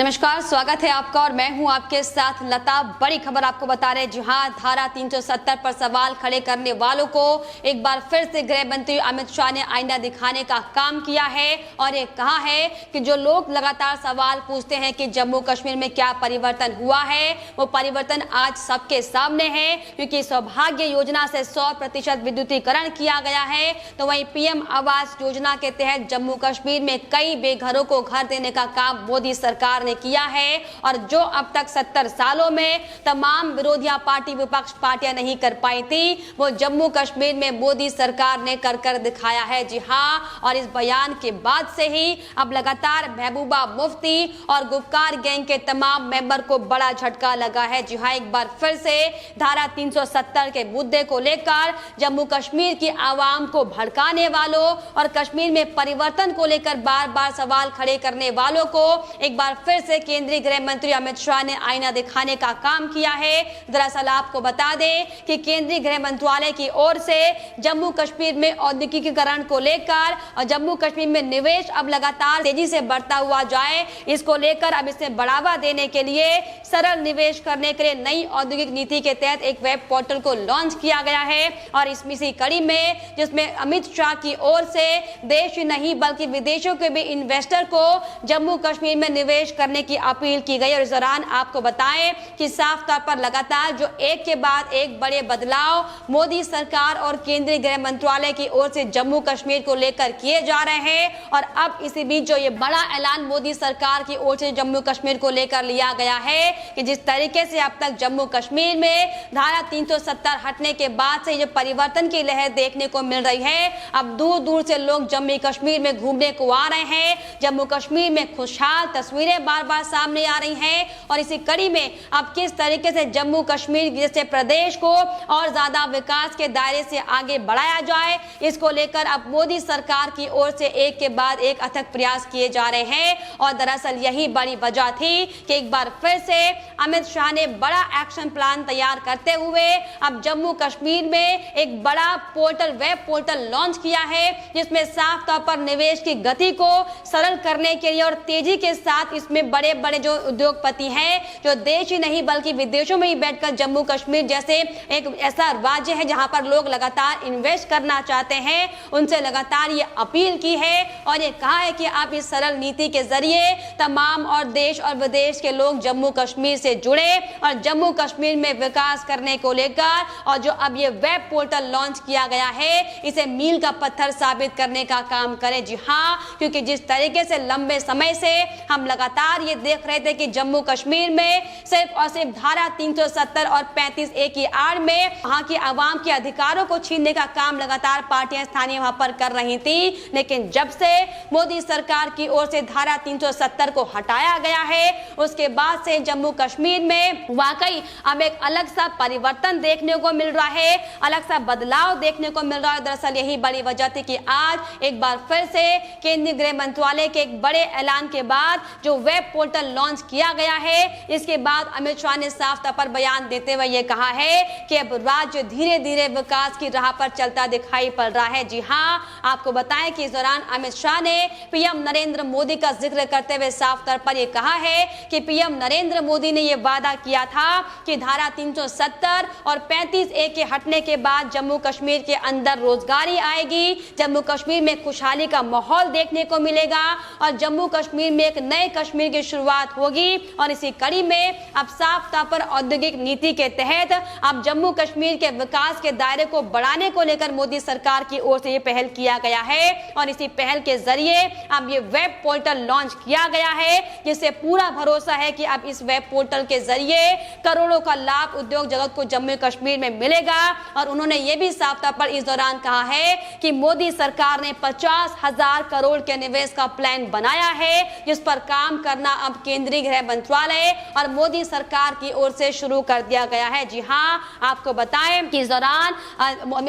नमस्कार, स्वागत है आपका और मैं हूं आपके साथ लता। बड़ी खबर आपको बता रहे हैं। जी हां, धारा 370 पर सवाल खड़े करने वालों को एक बार फिर से गृह मंत्री अमित शाह ने आईना दिखाने का काम किया है और ये कहा है कि जो लोग लगातार सवाल पूछते हैं कि जम्मू कश्मीर में क्या परिवर्तन हुआ है, वो परिवर्तन आज सबके सामने है, क्योंकि सौभाग्य योजना से 100% विद्युतीकरण किया गया है। तो वहीं पीएम आवास योजना के तहत जम्मू कश्मीर में कई बेघरों को घर देने का काम मोदी सरकार ने किया है और जो अब तक 70 सालों में तमाम विरोधियां पार्टी विपक्ष पार्टियां नहीं कर पाई थी, वो जम्मू कश्मीर में मोदी सरकार ने कर दिखाया है। जी हां, और इस बयान के बाद से ही अब लगातार महबूबा मुफ्ती और गुपकार गैंग के तमाम मेंबर को बड़ा झटका लगा है। जी हां, एक बार फिर से धारा 370 के मुद्दे को लेकर जम्मू कश्मीर की आवाम को भड़काने वालों और कश्मीर में परिवर्तन को लेकर बार बार सवाल खड़े करने वालों को एक बार फिर से केंद्रीय गृह मंत्री अमित शाह ने आईना दिखाने का काम किया है। दरअसल आपको बता दें कि केंद्रीय गृह मंत्रालय की ओर से जम्मू कश्मीर में औद्योगिकीकरण को लेकर और जम्मू कश्मीर में निवेश अब लगातार तेजी से बढ़ता हुआ जाए, इसको लेकर अब इसे बढ़ावा देने के लिए सरल निवेश करने के लिए नई औद्योगिक नीति के तहत एक वेब पोर्टल को लॉन्च किया गया है। और इसी कड़ी में जिसमें अमित शाह की ओर से देश ही नहीं बल्कि विदेशों के भी इन्वेस्टर को जम्मू कश्मीर में निवेश करने की अपील की गई। और इस दौरान आपको बताएं कि साफ तौर पर लगातार जो एक के बाद एक बड़े बदलाव मोदी सरकार और केंद्रीय गृह मंत्रालय की ओर से जम्मू कश्मीर को लेकर किए जा रहे हैं। और अब इसी बीच जो ये बड़ा ऐलान मोदी सरकार की ओर से जम्मू कश्मीर को लेकर लिया गया है कि जिस तरीके से अब तक जम्मू कश्मीर में धारा 370 हटने के बाद से जो परिवर्तन की लहर देखने को मिल रही है, अब दूर दूर से लोग जम्मू कश्मीर में घूमने को आ रहे हैं। जम्मू कश्मीर में खुशहाल तस्वीरें बार बार सामने आ रही हैं और इसी कड़ी में अब किस तरीके से जम्मू कश्मीर जैसे प्रदेश को और ज्यादा विकास के दायरे से आगे बढ़ाया जाए, इसको लेकर अब मोदी सरकार की ओर से एक के बाद एक अथक प्रयास किए जा रहे हैं। और दरअसल यही बड़ी वजह थी कि एक बार फिर से अमित शाह ने बड़ा एक्शन प्लान तैयार करते हुए अब जम्मू कश्मीर में एक बड़ा पोर्टल वेब पोर्टल लॉन्च किया है, जिसमें साफ तौर पर निवेश की गति को सरल करने के लिए और तेजी के साथ इसमें बड़े बड़े जो उद्योगपति हैं, जो देश ही नहीं बल्कि विदेशों में ही बैठकर जम्मू कश्मीर जैसे एक ऐसा राज्य है जहां पर लोग लगातार इन्वेस्ट करना चाहते हैं, उनसे लगातार ये अपील की है और ये कहा है कि आप इस सरल नीति के जरिए तमाम और देश और विदेश के लोग जम्मू कश्मीर से जुड़े और जम्मू कश्मीर में विकास करने को लेकर और जो अब ये वेब पोर्टल लॉन्च किया गया है, इसे मील का पत्थर साबित करने का काम करे। जी हाँ, क्योंकि जिस तरीके से लंबे समय से हम लगातार ये देख रहे थे कि जम्मू कश्मीर में सिर्फ और सिर्फ धारा 370 और 35A की आड़ में वहां की आवाम के अधिकारों को छीनने का काम लगातार पार्टियां स्थानीय वहां पर कर रही थी, लेकिन जब से मोदी सरकार की ओर से धारा 370 को हटाया गया है, उसके बाद से जम्मू कश्मीर में वाकई अब एक अलग सा परिवर्तन देखने को मिल रहा है, अलग सा बदलाव देखने को मिल रहा है। दरअसल यही बड़ी वजह थी कि आज एक बार फिर से केंद्रीय गृह मंत्रालय के एक बड़े ऐलान के बाद जो वेब पोर्टल लॉन्च किया गया है, इसके बाद अमित शाह ने साफ तौर पर बयान देते हुए ये कहा है कि अब राज्य धीरे धीरे विकास की राह पर चलता दिखाई पड़ रहा है। जी हाँ, आपको बताएं कि इस दौरान अमित शाह ने पीएम नरेंद्र मोदी का जिक्र करते हुए साफ तौर पर यह कहा है कि पीएम नरेंद्र मोदी ने यह वादा किया था कि धारा 370 और 35A के हटने के बाद जम्मू कश्मीर के अंदर रोजगारी आएगी, जम्मू कश्मीर में खुशहाली का माहौल देखने को मिलेगा और जम्मू कश्मीर में एक नए कश्मीर की शुरुआत होगी। और इसी कड़ी में अब साफ तौर पर औद्योगिक नीति के तहत अब जम्मू कश्मीर के विकास के दायरे को बढ़ाने को लेकर मोदी सरकार की ओर से ये पहल किया गया है और इसी पहल के जरिए अब ये वेब पोर्टल लॉन्च किया गया है, जिससे पूरा भरोसा है कि अब इस वेब पोर्टल के जरिए करोड़ों का लाभ उद्योग जगत को जम्मू कश्मीर में मिलेगा। और उन्होंने ये भी साफ तौर पर इस दौरान कहा है कि मोदी सरकार ने 50,000 करोड़ के निवेश का प्लान बनाया है, जिस पर काम करना अब केंद्रीय गृह मंत्रालय और मोदी सरकार की ओर से शुरू कर दिया गया है। जी हाँ, आपको बताएं कि इस दौरान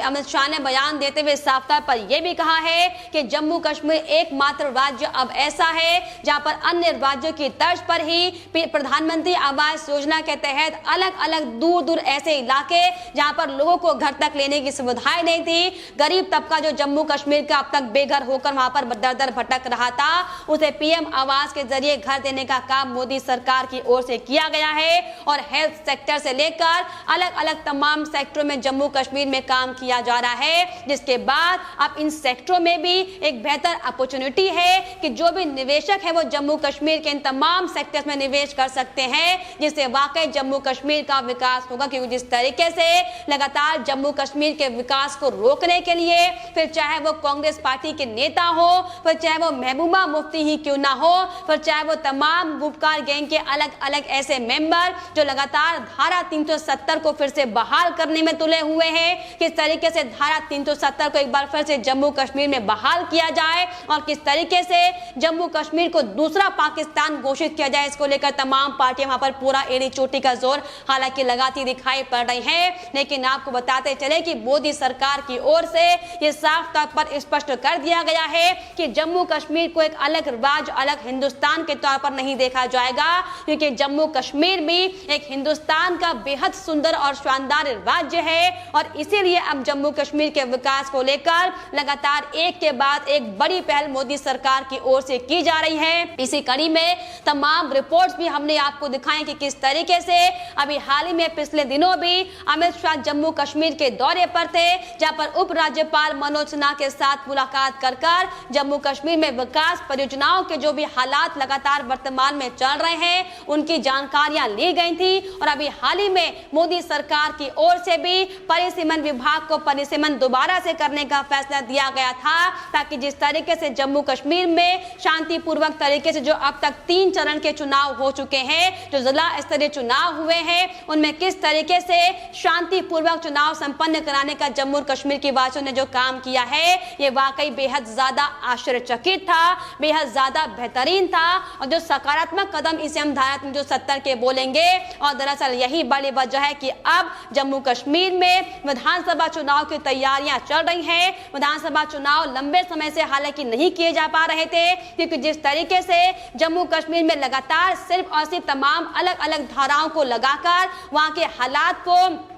अमित शाह ने बयान देते हुए साफ तौर पर यह भी कहा है कि जम्मू कश्मीर एकमात्र राज्य अब ऐसा है जहां पर अन्य राज्यों की तर्ज पर ही प्रधानमंत्री आवास योजना के तहत अलग अलग दूर दूर ऐसे इलाके जहां पर लोगों को घर तक लेने की सुविधाएं नहीं थी, गरीब तबका जो जम्मू कश्मीर का अब तक बेघर होकर वहां पर दर दर भटक रहा था, उसे पीएम आवास के जरिए घर देने का काम मोदी सरकार की ओर से किया गया है और हेल्थ सेक्टर से लेकर अलग अलग तमाम सेक्टरों में जम्मू कश्मीर में काम किया जा रहा है, जिसके बाद अब इन सेक्टरों में भी एक बेहतर अपॉर्चुनिटी है कि जो भी निवेशक है वो जम्मू कश्मीर के इन तमाम सेक्टर्स में निवेश कर सकते हैं, जिससे वाकई जम्मू कश्मीर का विकास होगा। क्योंकि जिस तरीके से लगातार जम्मू कश्मीर के विकास को रोकने के लिए फिर चाहे वो कांग्रेस पार्टी के नेता हो, फिर चाहे वो महबूबा मुफ्ती ही क्यों ना हो, फिर चाहे वो तमाम गुपकार गैंग के अलग अलग ऐसे मेंबर जो लगातार धारा 370 को फिर से बहाल करने में तुले हुए हैं, किस तरीके से धारा 370 को एक बार फिर से जम्मू कश्मीर में बहाल किया जाए और किस तरीके से जम्मू कश्मीर को दूसरा पाकिस्तान घोषित किया जाए, इसको लेकर तमाम पार्टियां वहां पर पूरा एड़ी चोटी का जोर हालांकि लगाती दिखाई पड़ रही है। लेकिन आपको बताते चले कि मोदी सरकार की ओर से यह साफ तौर पर स्पष्ट कर दिया गया है कि जम्मू कश्मीर को एक अलग राज्य, अलग हिंदुस्तान के तौर पर नहीं देखा जाएगा, क्योंकि जम्मू कश्मीर भी एक हिंदुस्तान का बेहद सुंदर और शानदार राज्य है और इसीलिए अब जम्मू कश्मीर के विकास को लेकर लगातार एक के बाद एक बड़ी पहल मोदी सरकार की ओर से की जा रही है। इसी कड़ी में तमाम रिपोर्ट्स भी हमने आपको दिखाई कि किस तरीके से अभी हाल ही में पिछले दिनों भी अमित शाह जम्मू कश्मीर के दौरे पर थे, जहां पर उप राज्यपाल मनोज सिन्हा के साथ मुलाकात कर जम्मू कश्मीर में विकास परियोजनाओं के जो भी हालात लगातार वर्तमान में चल रहे हैं उनकी जानकारियां ली गई थी। और अभी हाल ही में मोदी सरकार की ओर से भी परिसीमन विभाग को परिसीमन दोबारा से करने का फैसला दिया गया था, ताकि जिस तरीके से जम्मू कश्मीर में शांतिपूर्वक तरीके से जो अब तक 3 चरण के चुनाव हो चुके हैं, जो जिला स्तरीय चुनाव हुए हैं, उनमें किस तरीके से शांतिपूर्वक चुनाव संपन्न कराने का जम्मू कश्मीर की वासियों ने जो काम किया है ये वाकई बेहद ज्यादा आश्चर्यचकित था, बेहद ज्यादा बेहतरीन था और जो सकारात्मक कदम इसे हम धारा 370 के बोलेंगे। और दरअसल यही बड़ी वजह है कि अब जम्मू कश्मीर में विधानसभा चुनाव की तैयारियां चल रही हैं। विधानसभा चुनाव लंबे समय से हालांकि नहीं किए जा पा रहे थे, क्योंकि जिस तरीके से जम्मू कश्मीर में लगातार सिर्फ और सिर्फ तमाम अलग अलग धाराओं को लगाकर वहां के हालात को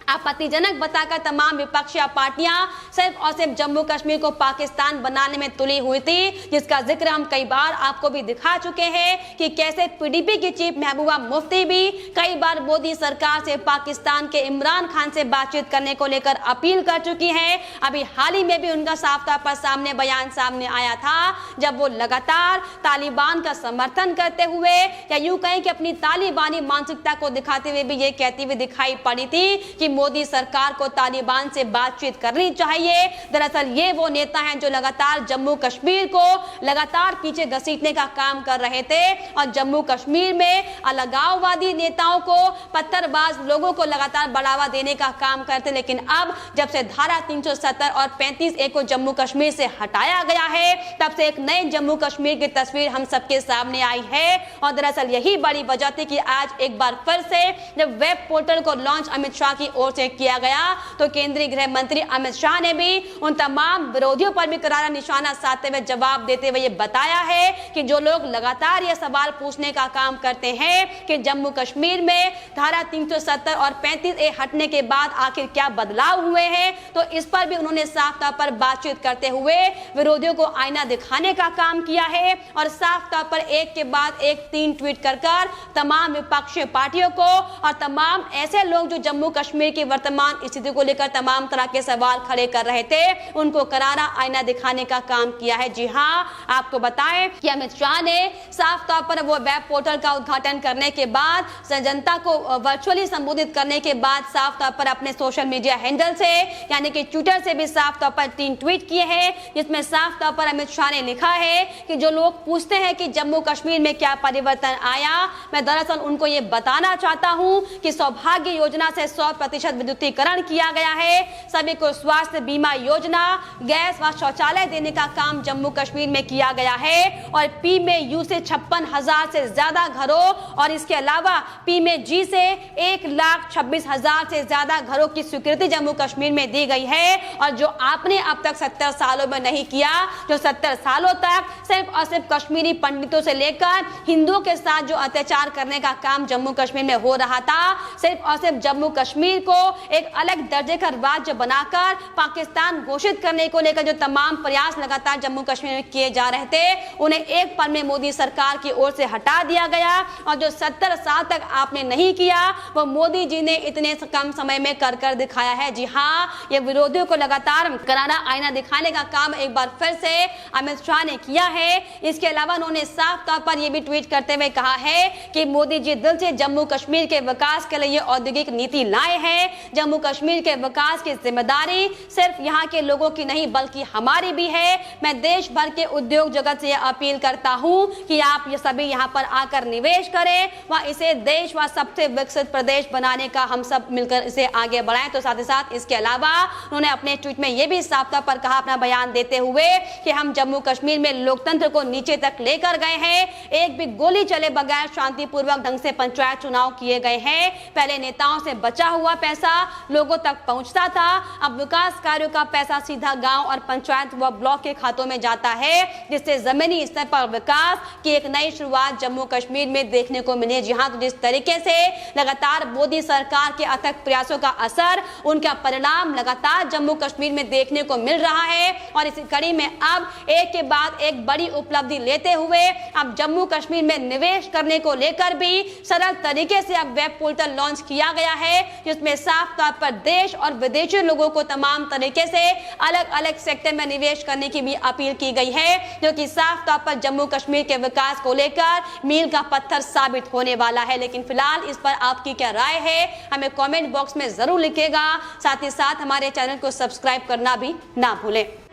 आपत्तिजनक बताकर तमाम विपक्षी पार्टियां सिर्फ और सिर्फ जम्मू कश्मीर को पाकिस्तान बनाने में तुली हुई थी, जिसका जिक्र हम कई बार आपको भी दिखा चुके हैं कि कैसे पीडीपी की चीफ महबूबा मुफ्ती भी कई बार मोदी सरकार से पाकिस्तान के इमरान खान से बातचीत करने को लेकर अपील कर चुकी हैं। अभी हाल ही में भी उनका साफ तौर पर सामने बयान सामने आया था, जब वो लगातार तालिबान का समर्थन करते हुए या यूं कहें कि अपनी तालिबानी मानसिकता को दिखाते हुए भी ये कहती हुई दिखाई पड़ी थी कि मोदी सरकार को तालिबान से बातचीत करनी चाहिए। दरअसल ये वो नेता हैं जो लगातार जम्मू कश्मीर को लगातार पीछे घसीटने का काम कर रहे थे और जम्मू कश्मीर में अलगाववादी नेताओं को, पत्थरबाज लोगों को लगातार बढ़ावा देने का काम करते। लेकिन अब जब से धारा 370 और 35A को जम्मू कश्मीर से हटाया गया है, तब से एक नए जम्मू कश्मीर की तस्वीर हम सबके सामने आई है। और दरअसल यही बड़ी वजह थी कि आज एक बार फिर से जब वेब पोर्टल को लॉन्च अमित शाह की ओर से किया गया, तो केंद्रीय गृह मंत्री अमित शाह ने भी उन तमाम विरोधियों पर भी करारा निशाना साधते हुए जवाब देते हुए ये बताया है कि जो लोग लगातार ये सवाल पूछने का काम करते हैं कि जम्मू कश्मीर में धारा 370 और 35A हटने के बाद आखिर क्या बदलाव हुए हैं, तो इस पर भी उन्होंने साफ तौर पर बातचीत करते हुए विरोधियों को आईना दिखाने का काम किया है और साफ तौर पर एक के बाद एक 3 ट्वीट कर तमाम विपक्षी पार्टियों को और तमाम ऐसे लोग जो जम्मू कश्मीर की वर्तमान स्थिति को लेकर तमाम तरह के सवाल खड़े कर रहे थे, उनको करारा आईना दिखाने का काम किया है। जी हां, आपको बताएं कि अमित शाह ने साफ तौर पर वो वेब पोर्टल का उद्घाटन करने के बाद, जनता को वर्चुअली संबोधित करने के बाद साफ तौर पर अपने सोशल मीडिया हैंडल से यानी कि ट्विटर से भी साफ तौर पर 3 ट्वीट किए हैं, जिसमें साफ तौर पर अमित शाह ने लिखा है कि जो लोग पूछते हैं कि जम्मू कश्मीर में क्या परिवर्तन आया, मैं दरअसल उनको ये बताना चाहता हूं कि सौभाग्य योजना से 100% विद्युतीकरण किया गया है, सभी को स्वास्थ्य बीमा योजना, गैस व शौचालय देने का काम जम्मू कश्मीर में किया गया है और पी में यू से 56,000 से ज्यादा घरों और इसके अलावा पी में जी से 1,26,000 से ज्यादा घरों की स्वीकृति जम्मू कश्मीर में दी गई है। और जो आपने अब तक 70 सालों में नहीं किया, जो 70 सालों तक सिर्फ और सिर्फ कश्मीरी पंडितों से लेकर हिंदुओं के साथ जो अत्याचार करने का काम जम्मू कश्मीर में हो रहा था, सिर्फ और सिर्फ जम्मू कश्मीर को को एक अलग दर्जे का राज्य बनाकर पाकिस्तान घोषित करने को लेकर जो तमाम प्रयास लगातार जम्मू कश्मीर में किए जा रहे थे, उन्हें एक पल में मोदी सरकार की ओर से हटा दिया गया। और जो 70 साल तक आपने नहीं किया, वो मोदी जी ने इतने कम समय में कर दिखाया है। जी हाँ, ये विरोधियों को लगातार करारा आईना दिखाने का काम एक बार फिर से अमित शाह ने किया है। इसके अलावा उन्होंने साफ तौर पर यह भी ट्वीट करते हुए कहा है कि मोदी जी दिल से जम्मू कश्मीर के विकास के लिए औद्योगिक नीति लाए हैं। जम्मू कश्मीर के विकास की जिम्मेदारी सिर्फ यहाँ के लोगों की नहीं बल्कि हमारी भी है। मैं देश भर के उद्योग जगत से अपील करता हूँ कि आप ये सभी यहाँ पर आकर निवेश करें व इसे देश व सबसे विकसित प्रदेश बनाने का हम सब मिलकर इसे आगे बढ़ाएं। तो साथ ही साथ इसके अलावा उन्होंने अपने ट्वीट में यह भी साफ तौर पर कहा, अपना बयान देते हुए, कि हम जम्मू कश्मीर में लोकतंत्र को नीचे तक लेकर गए हैं। एक भी गोली चले बगैर शांतिपूर्वक ढंग से पंचायत चुनाव किए गए हैं। पहले नेताओं से बचा हुआ पैसा लोगों तक पहुंचता था, अब विकास कार्यों का पैसा सीधा गांव और पंचायत व ब्लॉक के खातों में जाता है, जिससे जमीनी स्तर पर विकास की एक नई शुरुआत जम्मू कश्मीर में देखने को मिली। जी हां, तो जिस तरीके से लगातार मोदी सरकार के अथक प्रयासों का असर, उनका परिणाम लगातार जम्मू कश्मीर में देखने को मिल रहा है। और इसी कड़ी में अब एक के बाद एक बड़ी उपलब्धि लेते हुए अब जम्मू कश्मीर में निवेश करने को लेकर भी सरल तरीके से अब वेब पोर्टल लॉन्च किया गया है, जिसमें साफ तौर पर देश और विदेशी लोगों को तमाम तरीके से अलग अलग सेक्टर में निवेश करने की भी अपील की गई है, जो कि साफ तौर पर जम्मू कश्मीर के विकास को लेकर मील का पत्थर साबित होने वाला है। लेकिन फिलहाल इस पर आपकी क्या राय है, हमें कमेंट बॉक्स में जरूर लिखिएगा। साथ ही साथ हमारे चैनल को सब्सक्राइब करना भी ना भूलें।